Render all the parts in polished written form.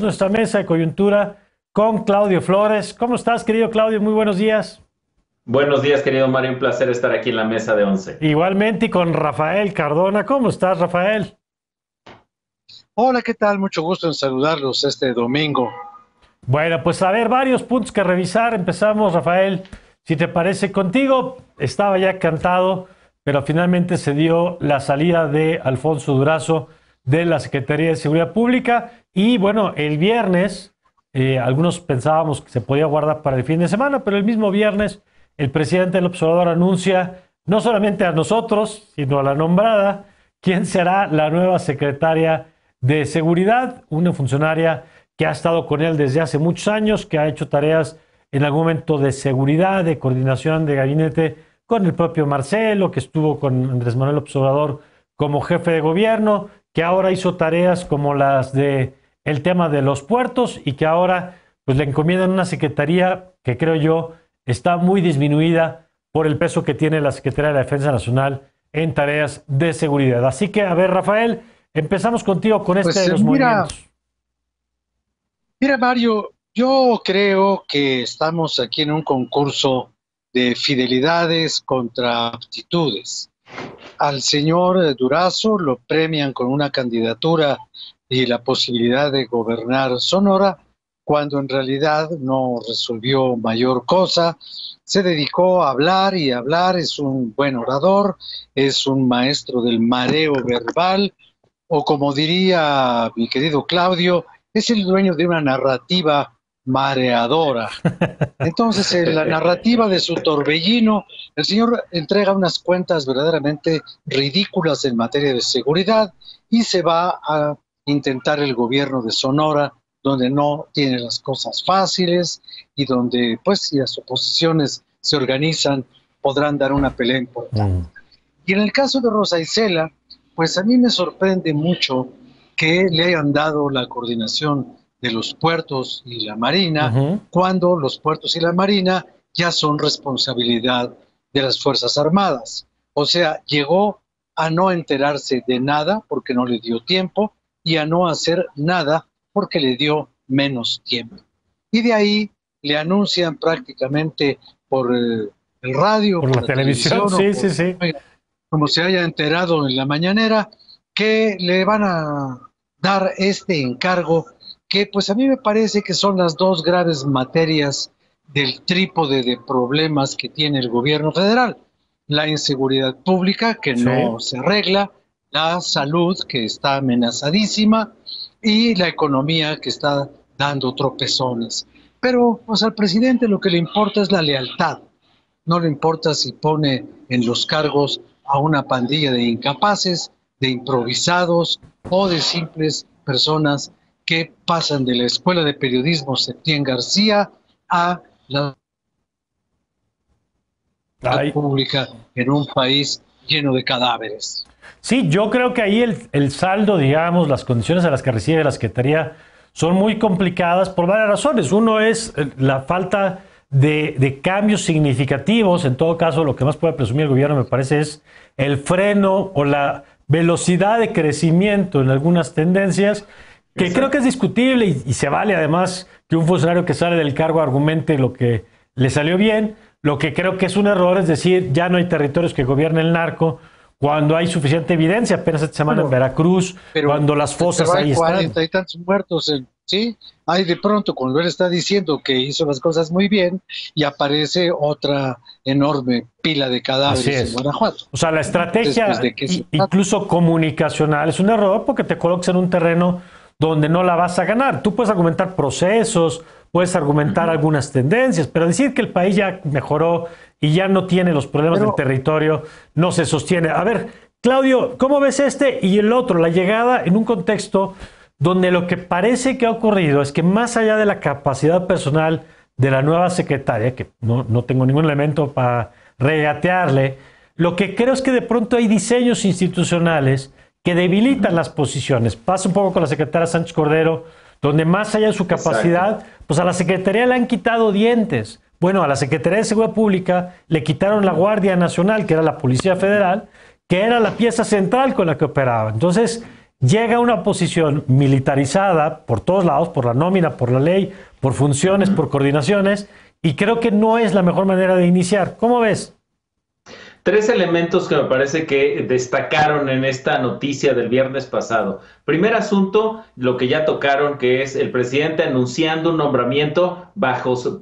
Nuestra mesa de coyuntura con Claudio Flores. ¿Cómo estás, querido Claudio? Muy buenos días. Buenos días, querido Mario. Un placer estar aquí en la mesa de once. Igualmente y con Rafael Cardona. ¿Cómo estás, Rafael? Hola, ¿qué tal? Mucho gusto en saludarlos este domingo. Bueno, pues a ver, varios puntos que revisar. Empezamos, Rafael, si te parece contigo. Estaba ya cantado, pero finalmente se dio la salida de Alfonso Durazo de la Secretaría de Seguridad Pública. Y bueno, el viernes, algunos pensábamos que se podía guardar para el fin de semana, pero el mismo viernes el presidente del observador anuncia no solamente a nosotros, sino a la nombrada, quién será la nueva secretaria de Seguridad, una funcionaria que ha estado con él desde hace muchos años, que ha hecho tareas en algún momento de seguridad, de coordinación de gabinete con el propio Marcelo, que estuvo con Andrés Manuel López Obrador como jefe de gobierno, que ahora hizo tareas como las de el tema de los puertos y que ahora pues le encomiendan una secretaría que creo yo está muy disminuida por el peso que tiene la Secretaría de la Defensa Nacional en tareas de seguridad. Así que, a ver, Rafael, empezamos contigo con este Pues de los movimientos. mira, Mario, yo creo que estamos aquí en un concurso de fidelidades contra aptitudes. Al señor Durazo lo premian con una candidatura y la posibilidad de gobernar Sonora, cuando en realidad no resolvió mayor cosa. Se dedicó a hablar y hablar, es un buen orador, es un maestro del mareo verbal, o como diría mi querido Claudio, es el dueño de una narrativa mareadora. Entonces, en la narrativa de su torbellino, el señor entrega unas cuentas verdaderamente ridículas en materia de seguridad y se va a intentar el gobierno de Sonora, donde no tiene las cosas fáciles y donde, pues, si las oposiciones se organizan, podrán dar una pelea importante. Y en el caso de Rosa Isela, pues a mí me sorprende mucho que le hayan dado la coordinación de los puertos y la marina, cuando los puertos y la marina ya son responsabilidad de las Fuerzas Armadas. O sea, llegó a no enterarse de nada porque no le dio tiempo y a no hacer nada porque le dio menos tiempo. Y de ahí le anuncian prácticamente por el radio, Por por la la televisión, televisión o sí, por, sí, sí. como se haya enterado en la mañanera, que le van a dar este encargo, que pues a mí me parece que son las dos graves materias del trípode de problemas que tiene el gobierno federal: la inseguridad pública, que Sí. no se arregla, la salud, que está amenazadísima, y la economía, que está dando tropezones. Pero pues al presidente lo que le importa es la lealtad. No le importa si pone en los cargos a una pandilla de incapaces, de improvisados o de simples personas que pasan de la Escuela de Periodismo Septién García a la seguridad Ay. pública en un país lleno de cadáveres. Sí, yo creo que ahí el saldo, digamos, las condiciones a las que recibe la Secretaría son muy complicadas por varias razones. Uno es la falta de cambios significativos. En todo caso, lo que más puede presumir el gobierno, me parece, es el freno o la velocidad de crecimiento en algunas tendencias, que creo que es Exacto. discutible y se vale además que un funcionario que sale del cargo argumente lo que le salió bien. Lo que creo que es un error es decir, ya no hay territorios que gobierne el narco, cuando hay suficiente evidencia, apenas esta semana en Bueno, Veracruz, cuando las pero fosas hay ahí están. 40 y tantos muertos, ¿sí? Hay de pronto, cuando él está diciendo que hizo las cosas muy bien, y aparece otra enorme pila de Así cadáveres en es. Guanajuato. O sea, la Entonces, pues, estrategia, ¿de qué se trata? incluso comunicacional, es un error porque te colocas en un terreno donde no la vas a ganar. Tú puedes argumentar procesos, puedes argumentar algunas tendencias, pero decir que el país ya mejoró y ya no tiene los problemas del Pero, territorio no se sostiene. A ver, Claudio, ¿cómo ves este y el otro? La llegada en un contexto donde lo que parece que ha ocurrido es que más allá de la capacidad personal de la nueva secretaria, que no tengo ningún elemento para regatearle, lo que creo es que de pronto hay diseños institucionales que debilitan las posiciones. Pasa un poco con la secretaria Sánchez Cordero, donde más allá de su Exacto. capacidad, pues a la Secretaría le han quitado dientes. Bueno, a la Secretaría de Seguridad Pública le quitaron la Guardia Nacional, que era la Policía Federal, que era la pieza central con la que operaba. Entonces, llega a una posición militarizada por todos lados, por la nómina, por la ley, por funciones, por coordinaciones, y creo que no es la mejor manera de iniciar. ¿Cómo ves? Tres elementos que me parece que destacaron en esta noticia del viernes pasado. Primer asunto, lo que ya tocaron, que es el presidente anunciando un nombramiento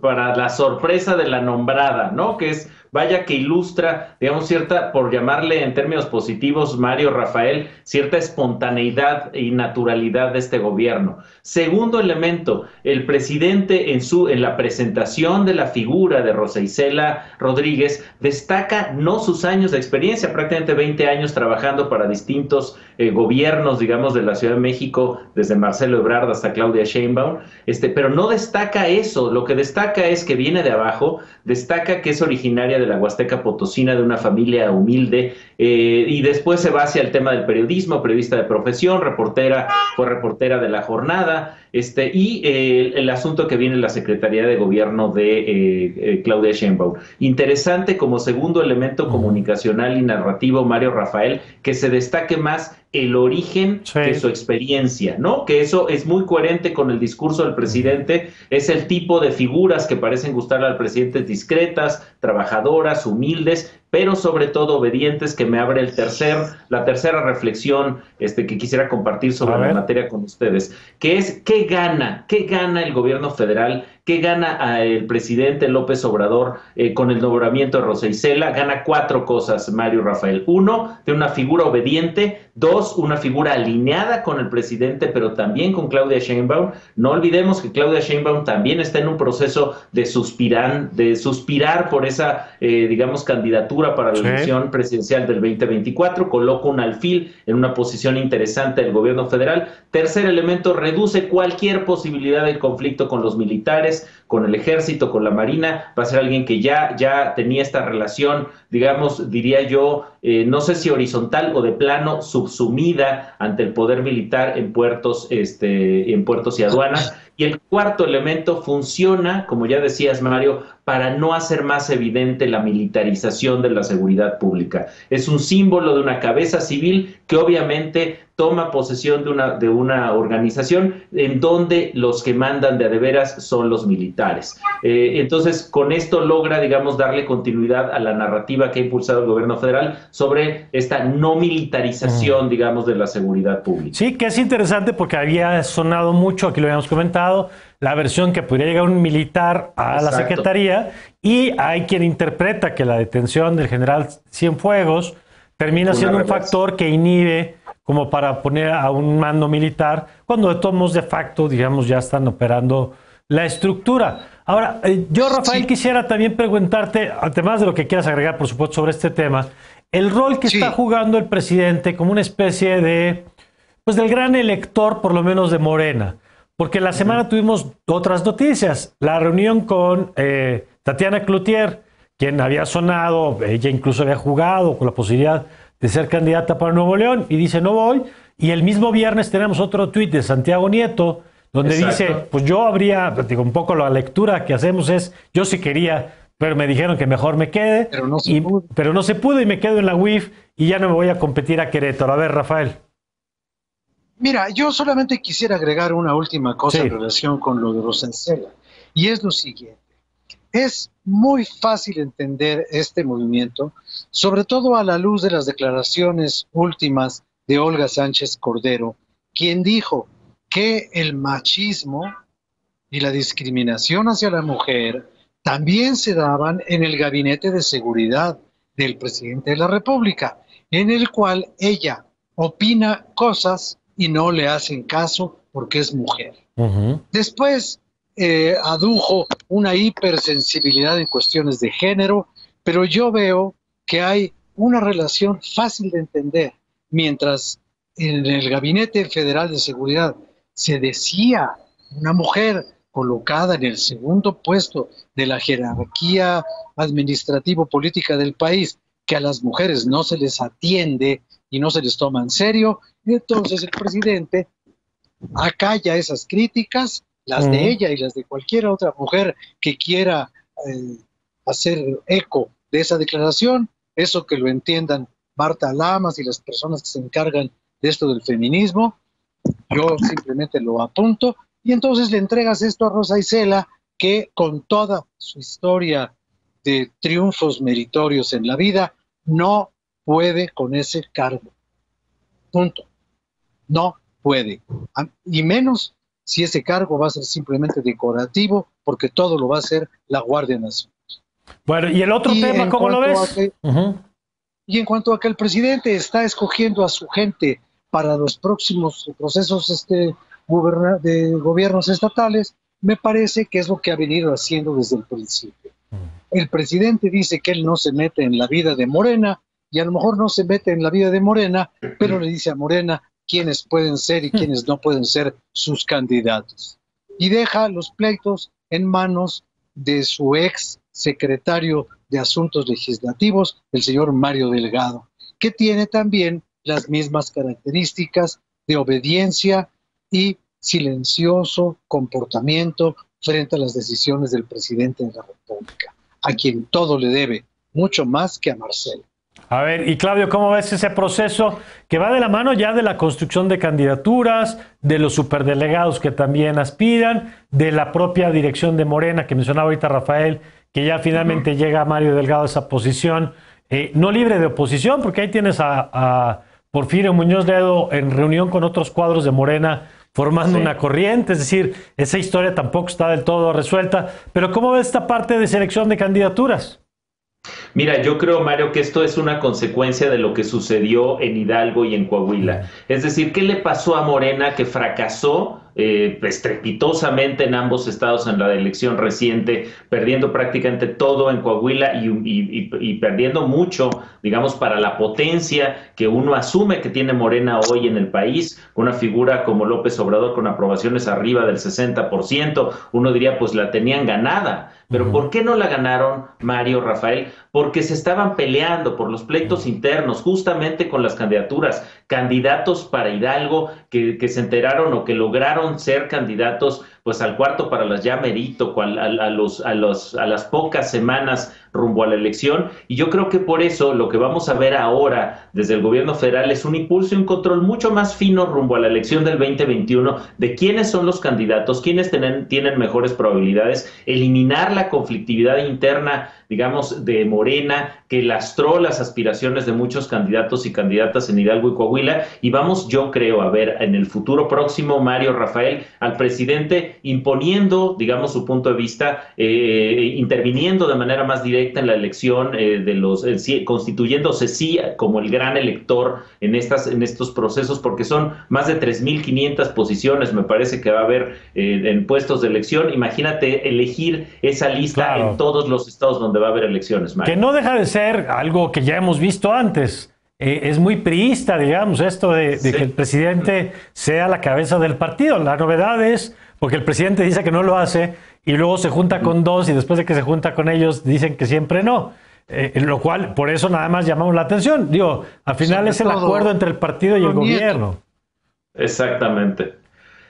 para la sorpresa de la nombrada, ¿no? Que es, vaya que ilustra, digamos, cierta, por llamarle en términos positivos, Mario Rafael, cierta espontaneidad y naturalidad de este gobierno. Segundo elemento, el presidente en la presentación de la figura de Rosa Isela Rodríguez destaca no sus años de experiencia, prácticamente 20 años trabajando para distintos gobiernos, digamos, de la Ciudad de México, desde Marcelo Ebrard hasta Claudia Sheinbaum, pero no destaca eso. Lo que destaca es que viene de abajo, destaca que es originaria de la Huasteca Potosina, de una familia humilde, y después se va hacia el tema del periodismo, periodista de profesión, fue reportera de La Jornada, y el asunto que viene en la Secretaría de Gobierno de Claudia Sheinbaum. Interesante como segundo elemento comunicacional y narrativo, Mario Rafael, que se destaque más el origen de su experiencia, ¿no? Que eso es muy coherente con el discurso del presidente, es el tipo de figuras que parecen gustarle al presidente, discretas, trabajadoras, humildes, pero sobre todo obedientes, que me abre la tercera reflexión que quisiera compartir sobre la materia con ustedes, que es ¿qué gana el gobierno federal? ¿Qué gana el presidente López Obrador con el nombramiento de Rosa Isela? Gana 4 cosas, Mario Rafael. 1, de una figura obediente. 2, una figura alineada con el presidente, pero también con Claudia Sheinbaum. No olvidemos que Claudia Sheinbaum también está en un proceso de suspirar por esa, digamos, candidatura para la elección presidencial del 2024. Coloca un alfil en una posición interesante del gobierno federal. Tercer elemento, reduce cualquier posibilidad de conflicto con los militares, con el ejército, con la marina. Va a ser alguien que ya tenía esta relación, digamos, diría yo, no sé si horizontal o de plano subsumida ante el poder militar en puertos y aduanas. Y el cuarto elemento funciona, como ya decías, Mario, para no hacer más evidente la militarización de la seguridad pública. Es un símbolo de una cabeza civil que obviamente toma posesión de una organización en donde los que mandan de a de veras son los militares. Entonces, con esto logra, digamos, darle continuidad a la narrativa que ha impulsado el gobierno federal sobre esta no militarización, digamos, de la seguridad pública. Sí, que es interesante porque había sonado mucho, aquí lo habíamos comentado, la versión que podría llegar un militar a la Secretaría, y hay quien interpreta que la detención del general Cienfuegos termina siendo un factor que inhibe como para poner a un mando militar, cuando de todos modos de facto, digamos, ya están operando la estructura. Ahora, yo, Rafael, quisiera también preguntarte, además de lo que quieras agregar, por supuesto, sobre este tema, el rol que está jugando el presidente como una especie de, pues, del gran elector, por lo menos de Morena. Porque la semana tuvimos otras noticias. La reunión con Tatiana Cloutier, quien había sonado, ella incluso había jugado con la posibilidad de ser candidata para Nuevo León, y dice, no voy. Y el mismo viernes tenemos otro tuit de Santiago Nieto, donde dice, pues yo digo, un poco la lectura que hacemos es, yo sí quería, pero me dijeron que mejor me quede, pero no se pudo y me quedo en la UIF y ya no me voy a competir a Querétaro. A ver, Rafael. Mira, yo solamente quisiera agregar una última cosa en relación con lo de Rosa Isela, y es lo siguiente. Es muy fácil entender este movimiento, sobre todo a la luz de las declaraciones últimas de Olga Sánchez Cordero, quien dijo que el machismo y la discriminación hacia la mujer también se daban en el gabinete de seguridad del presidente de la República, en el cual ella opina cosas y no le hacen caso porque es mujer. Después adujo una hipersensibilidad en cuestiones de género, pero yo veo que hay una relación fácil de entender. Mientras en el Gabinete Federal de Seguridad se decía una mujer colocada en el segundo puesto de la jerarquía administrativo-política del país, que a las mujeres no se les atiende y no se les toma en serio, entonces el presidente acalla esas críticas, las de ella y las de cualquier otra mujer que quiera hacer eco de esa declaración, eso que lo entiendan Marta Lamas y las personas que se encargan de esto del feminismo, Yo simplemente lo apunto y entonces le entregas esto a Rosa Isela, que con toda su historia de triunfos meritorios en la vida, no puede con ese cargo. Punto. No puede. Y menos si ese cargo va a ser simplemente decorativo, porque todo lo va a hacer la Guardia Nacional. Bueno, ¿y el otro tema cómo lo ves? Y en cuanto a que el presidente está escogiendo a su gente para los próximos procesos de gobiernos estatales, me parece que es lo que ha venido haciendo desde el principio. El presidente dice que él no se mete en la vida de Morena, y a lo mejor no se mete en la vida de Morena, pero le dice a Morena quiénes pueden ser y quiénes no pueden ser sus candidatos. Y deja los pleitos en manos de su ex secretario de Asuntos Legislativos, el señor Mario Delgado, que tiene también las mismas características de obediencia y silencioso comportamiento frente a las decisiones del presidente de la República, a quien todo le debe, mucho más que a Marcelo. A ver, y Claudio, ¿cómo ves ese proceso que va de la mano ya de la construcción de candidaturas, de los superdelegados que también aspiran, de la propia dirección de Morena, que mencionaba ahorita Rafael, que ya finalmente llega Mario Delgado a esa posición, no libre de oposición, porque ahí tienes a Porfirio Muñoz Ledo en reunión con otros cuadros de Morena formando una corriente, es decir, esa historia tampoco está del todo resuelta, pero ¿cómo ves esta parte de selección de candidaturas? Mira, yo creo, Mario, que esto es una consecuencia de lo que sucedió en Hidalgo y en Coahuila. Es decir, ¿qué le pasó a Morena que fracasó estrepitosamente en ambos estados en la elección reciente, perdiendo prácticamente todo en Coahuila y perdiendo mucho, digamos, para la potencia que uno asume que tiene Morena hoy en el país? Una figura como López Obrador con aprobaciones arriba del 60%, uno diría, pues la tenían ganada. Pero ¿por qué no la ganaron, Mario, Rafael? Porque se estaban peleando por los pleitos internos, justamente con las candidaturas, candidatos para Hidalgo que se enteraron o que lograron ser candidatos pues al cuarto para las ya merito, a las pocas semanas rumbo a la elección, y yo creo que por eso lo que vamos a ver ahora desde el gobierno federal es un impulso y un control mucho más fino rumbo a la elección del 2021 de quiénes son los candidatos, quiénes tienen mejores probabilidades, eliminar la conflictividad interna, digamos, de Morena, que lastró las aspiraciones de muchos candidatos y candidatas en Hidalgo y Coahuila, y vamos, yo creo, a ver en el futuro próximo, Mario, Rafael, al presidente imponiendo, digamos, su punto de vista, interviniendo de manera más directa en la elección constituyéndose sí como el gran elector en estos procesos, porque son más de 3,500 posiciones, me parece que va a haber en puestos de elección. Imagínate elegir esa lista en todos los estados donde va a haber elecciones, Mario. Que no deja de ser algo que ya hemos visto antes. Es muy priista, digamos, esto de que el presidente sea la cabeza del partido. La novedad es porque el presidente dice que no lo hace y luego se junta con dos y después de que se junta con ellos dicen que siempre no. Lo cual, por eso nada más llamamos la atención. Digo, al final es el acuerdo entre el partido y el gobierno. Exactamente.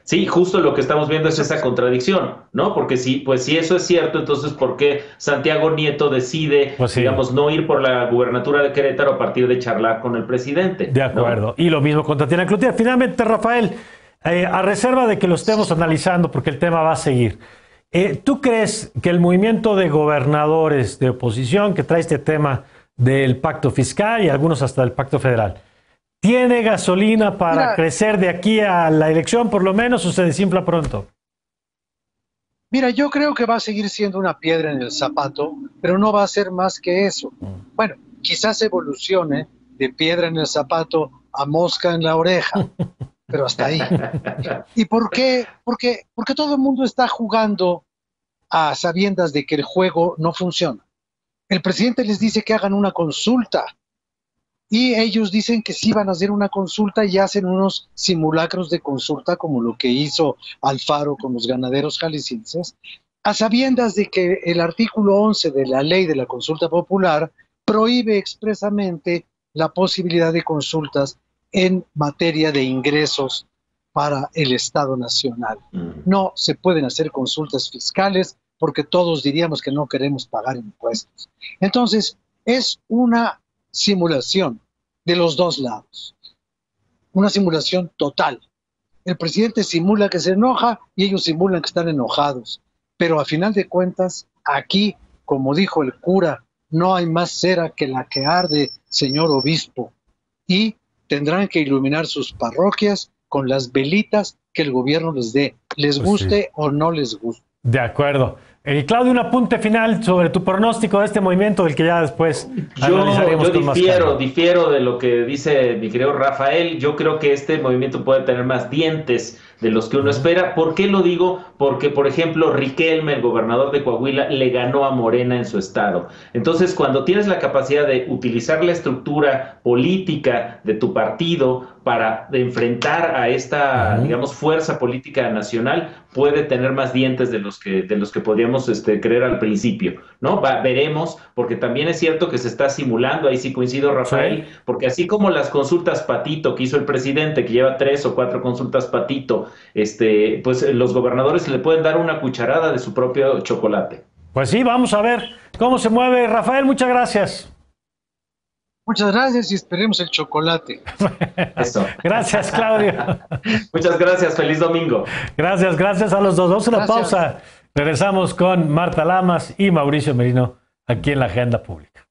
Sí, justo lo que estamos viendo es esa contradicción, ¿no? Porque si eso es cierto, entonces ¿por qué Santiago Nieto decide, digamos, no ir por la gubernatura de Querétaro a partir de charlar con el presidente? De acuerdo. ¿No? Y lo mismo con Tatiana Cloutier. Finalmente, Rafael, a reserva de que lo estemos analizando, porque el tema va a seguir, ¿tú crees que el movimiento de gobernadores de oposición que trae este tema del pacto fiscal y algunos hasta del pacto federal tiene gasolina para crecer de aquí a la elección, por lo menos, o se desinfla pronto? Mira, yo creo que va a seguir siendo una piedra en el zapato, pero no va a ser más que eso. Bueno, quizás evolucione de piedra en el zapato a mosca en la oreja, pero hasta ahí. ¿Y por qué? Porque todo el mundo está jugando a sabiendas de que el juego no funciona. El presidente les dice que hagan una consulta, y ellos dicen que sí van a hacer una consulta y hacen unos simulacros de consulta como lo que hizo Alfaro con los ganaderos jaliscienses, a sabiendas de que el artículo 11 de la ley de la consulta popular prohíbe expresamente la posibilidad de consultas en materia de ingresos para el Estado Nacional. No se pueden hacer consultas fiscales porque todos diríamos que no queremos pagar impuestos. Entonces, es una simulación de los dos lados, una simulación total. el presidente simula que se enoja y ellos simulan que están enojados. Pero a final de cuentas, aquí, como dijo el cura, no hay más cera que la que arde, señor obispo. Y tendrán que iluminar sus parroquias con las velitas que el gobierno les dé, les guste o no les guste. De acuerdo. Claudio, un apunte final sobre tu pronóstico de este movimiento, del que ya después analizaremos con más calma. Difiero de lo que dice mi querido Rafael. Yo creo que este movimiento puede tener más dientes de los que uno espera. ¿Por qué lo digo? Porque, por ejemplo, Riquelme, el gobernador de Coahuila, le ganó a Morena en su estado. Entonces, cuando tienes la capacidad de utilizar la estructura política de tu partido para enfrentar a esta, digamos, fuerza política nacional, puede tener más dientes de los que podríamos creer al principio, ¿no? Veremos, porque también es cierto que se está simulando, ahí sí coincido, Rafael, porque así como las consultas patito que hizo el presidente, que lleva 3 o 4 consultas patito, pues los gobernadores le pueden dar una cucharada de su propio chocolate. Pues sí, vamos a ver cómo se mueve. Rafael, muchas gracias. Muchas gracias y esperemos el chocolate. Eso. Gracias, Claudio. Muchas gracias, feliz domingo. Gracias a los dos. Vamos a una pausa. Regresamos con Marta Lamas y Mauricio Merino aquí en la Agenda Pública.